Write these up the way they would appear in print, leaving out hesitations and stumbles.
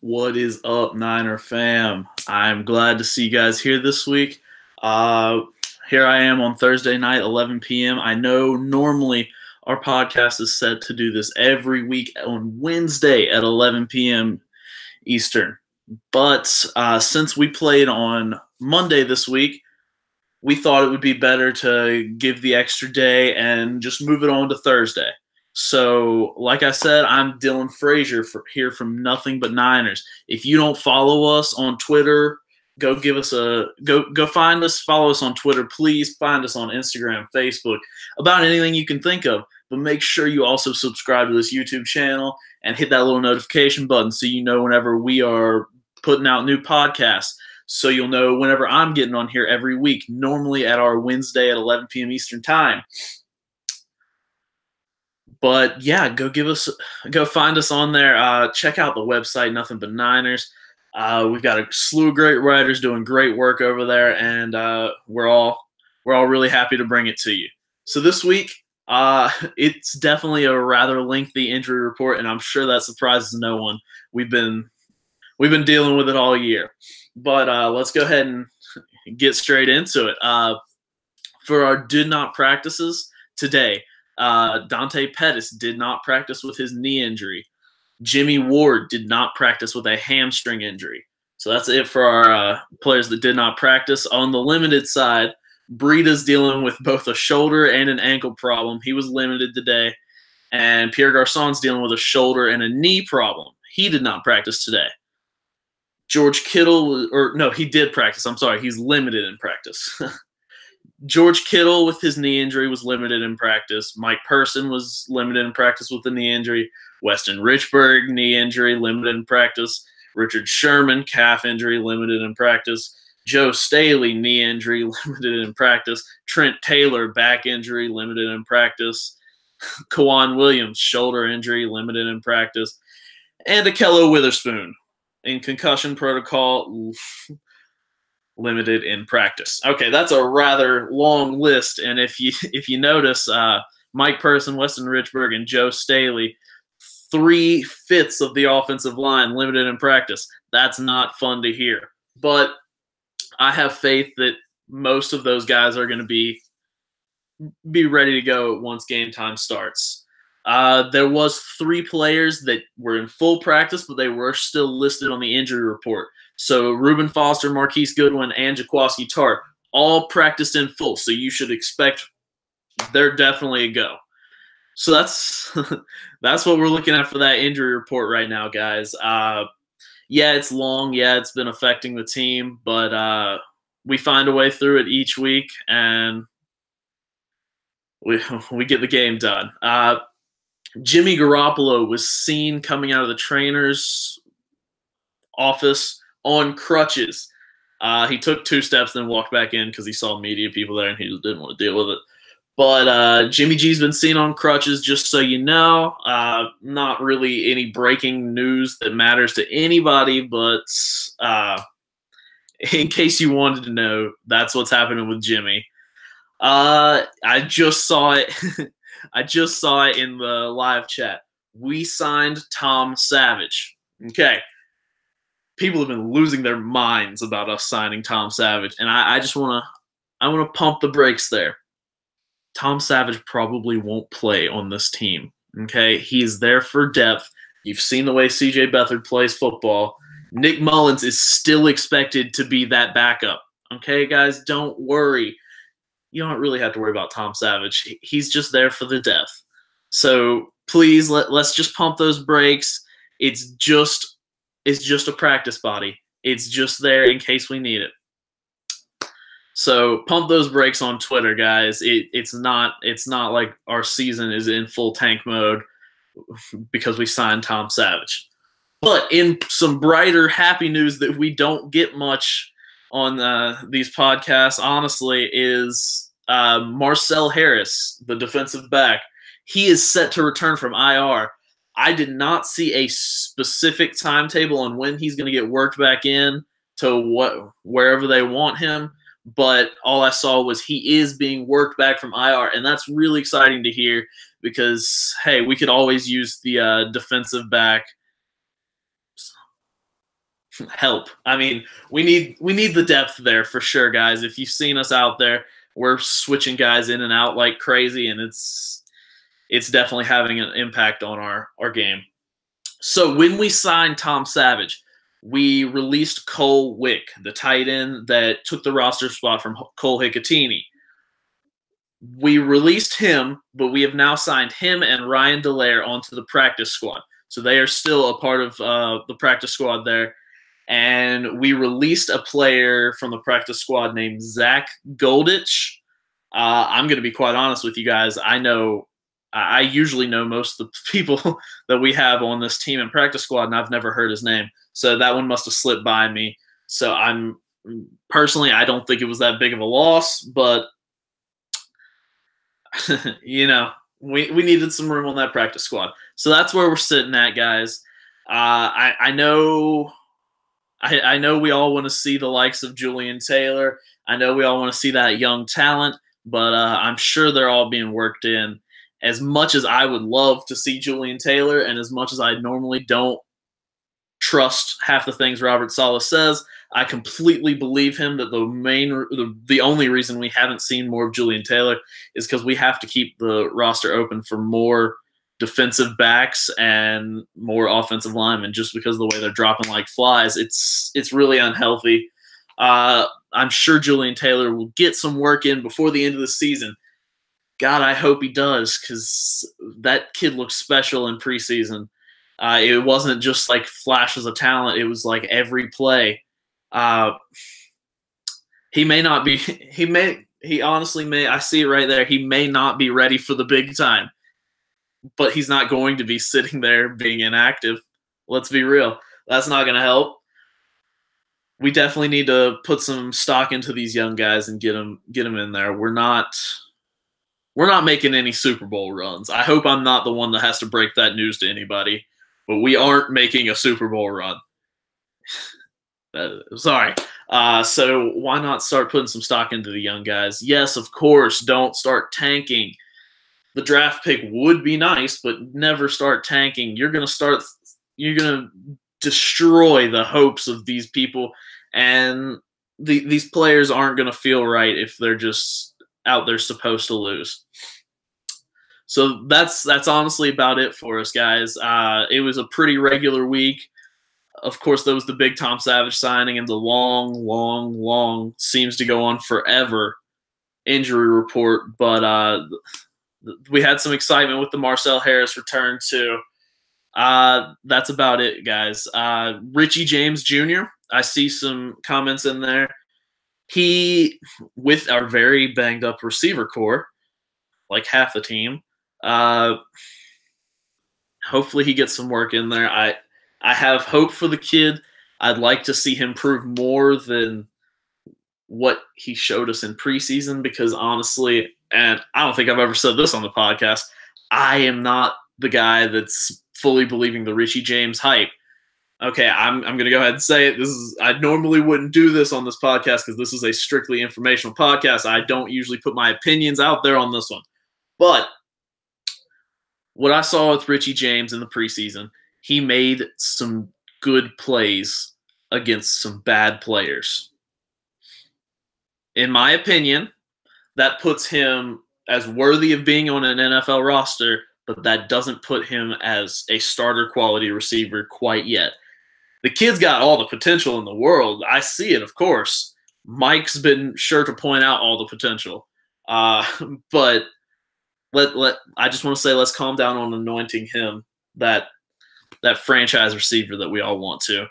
What is up, Niner fam? I'm glad to see you guys here this week. Uh, Here I am on Thursday night, 11 p.m. I know normally our podcast is set to do this every week on Wednesday at 11 p.m. Eastern. But since we played on Monday this week, we thought it would be better to give the extra day and just move it on to Thursday. So, like I said, I'm Dillon Frazier here from Nothing But Niners. If you don't follow us on Twitter, go find us, follow us on Twitter. Please find us on Instagram, Facebook, about anything you can think of. But make sure you also subscribe to this YouTube channel and hit that little notification button so you know whenever we are putting out new podcasts. So you'll know whenever I'm getting on here every week, normally at our Wednesday at 11 p.m. Eastern Time. But yeah, go find us on there. Check out the website, Nothing But Niners. We've got a slew of great writers doing great work over there, and we're all really happy to bring it to you. So this week, it's definitely a rather lengthy injury report, and I'm sure that surprises no one. We've been dealing with it all year, but let's go ahead and get straight into it. For our did not practices today, Dante Pettis did not practice with his knee injury. Jimmy Ward did not practice with a hamstring injury. So that's it for our players that did not practice. On the limited side, Breida's dealing with both a shoulder and an ankle problem. He was limited today. And Pierre Garçon's dealing with a shoulder and a knee problem. He did not practice today. George Kittle, he did practice. I'm sorry, he's limited in practice. George Kittle with his knee injury was limited in practice. Mike Person was limited in practice with the knee injury. Weston Richburg, knee injury, limited in practice. Richard Sherman, calf injury, limited in practice. Joe Staley, knee injury, limited in practice. Trent Taylor, back injury, limited in practice. Kawan Williams, shoulder injury, limited in practice. And Akello Witherspoon, in concussion protocol, limited in practice. Okay, that's a rather long list, and if you notice, Mike Person, Weston Richburg, and Joe Staley, 3/5 of the offensive line limited in practice. That's not fun to hear, but I have faith that most of those guys are going to be ready to go once game time starts. There was 3 players that were in full practice, but they were still listed on the injury report. So Reuben Foster, Marquise Goodwin, and Jaquaski Tart all practiced in full. So you should expect they're definitely a go. So that's that's what we're looking at for that injury report right now, guys. Yeah, it's long. Yeah, it's been affecting the team, but we find a way through it each week, and we get the game done. Jimmy Garoppolo was seen coming out of the trainer's office on crutches. He took 2 steps, then walked back in because he saw media people there and he didn't want to deal with it. But Jimmy G's been seen on crutches, just so you know. Not really any breaking news that matters to anybody, but in case you wanted to know, that's what's happening with Jimmy. I just saw it. I just saw it in the live chat. We signed Tom Savage. Okay. People have been losing their minds about us signing Tom Savage, and I just want to pump the brakes there. Tom Savage probably won't play on this team. Okay? He's there for depth. You've seen the way C.J. Beathard plays football. Nick Mullins is still expected to be that backup. Okay, guys, don't worry. You don't really have to worry about Tom Savage. He's just there for the depth. So please let's just pump those brakes. It's just a practice body. It's just there in case we need it. So pump those brakes on Twitter, guys. It's not like our season is in full tank mode because we signed Tom Savage. But in some brighter, happy news that we don't get much on these podcasts, honestly, is Marcel Harris, the defensive back. He is set to return from IR. I did not see a specific timetable on when he's going to get worked back in to wherever they want him, but all I saw was he is being worked back from IR, and that's really exciting to hear because, hey, we could always use the defensive back help. I mean, we need the depth there for sure, guys. If you've seen us out there, we're switching guys in and out like crazy, and it's definitely having an impact on our game. So when we signed Tom Savage, we released Cole Wick, the tight end that took the roster spot from Cole Hicatini. We released him, but we have now signed him and Ryan Dallaire onto the practice squad. So they are still a part of the practice squad there. And we released a player from the practice squad named Zach Goldich. I'm going to be quite honest with you guys. I usually know most of the people that we have on this team and practice squad, and I've never heard his name. So that one must have slipped by me. So personally, I don't think it was that big of a loss, but you know, we needed some room on that practice squad. So that's where we're sitting at, guys. I know we all want to see the likes of Julian Taylor. I know we all want to see that young talent, but I'm sure they're all being worked in. As much as I would love to see Julian Taylor, and as much as I normally don't trust half the things Robert Saleh says, I completely believe him that the only reason we haven't seen more of Julian Taylor is because we have to keep the roster open for more defensive backs and more offensive linemen, just because of the way they're dropping like flies. It's really unhealthy. I'm sure Julian Taylor will get some work in before the end of the season. God, I hope he does, because that kid looks special in preseason. It wasn't just like flashes of talent. It was like every play. He may not be. He honestly may. I see it right there. He may not be ready for the big time, but he's not going to be sitting there being inactive. Let's be real. That's not going to help. We definitely need to put some stock into these young guys and get them in there. We're not making any Super Bowl runs. I hope I'm not the one that has to break that news to anybody, but we aren't making a Super Bowl run. Sorry. So why not start putting some stock into the young guys? Yes, of course, don't start tanking. The draft pick would be nice, but never start tanking. You're going to destroy the hopes of these people, and these players aren't going to feel right if they're just out there supposed to lose. So that's honestly about it for us, guys. It was a pretty regular week. Of course, there was the big Tom Savage signing and the long, seems to go on forever injury report. But we had some excitement with the Marcel Harris return too. That's about it, guys. Richie James Jr., I see some comments in there. He, with our very banged up receiver core, like half the team, hopefully he gets some work in there. I have hope for the kid. I'd like to see him prove more than what he showed us in preseason, because honestly, and I don't think I've ever said this on the podcast, I am not the guy that's fully believing the Richie James hype. Okay, I'm going to go ahead and say it. I normally wouldn't do this on this podcast because this is a strictly informational podcast. I don't usually put my opinions out there on this one. But what I saw with Richie James in the preseason, he made some good plays against some bad players. In my opinion, that puts him as worthy of being on an NFL roster, but that doesn't put him as a starter quality receiver quite yet. The kid's got all the potential in the world. I see it, of course. Mike's been sure to point out all the potential. But I just want to say, let's calm down on anointing him that franchise receiver that we all want to.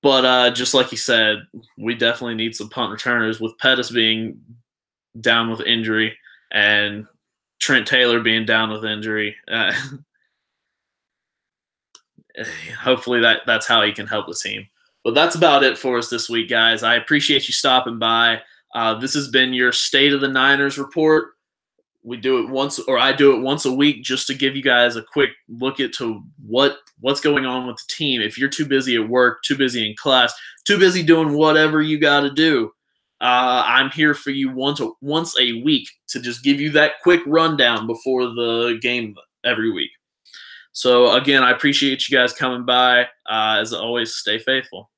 But just like you said, we definitely need some punt returners, with Pettis being down with injury and Trent Taylor being down with injury. Hopefully that's how he can help the team. But that's about it for us this week, guys. I appreciate you stopping by. This has been your State of the Niners report. I do it once a week, just to give you guys a quick look into what's going on with the team. If you're too busy at work, too busy in class, too busy doing whatever you got to do, I'm here for you once a week to just give you that quick rundown before the game every week. So again, I appreciate you guys coming by. As always, stay faithful.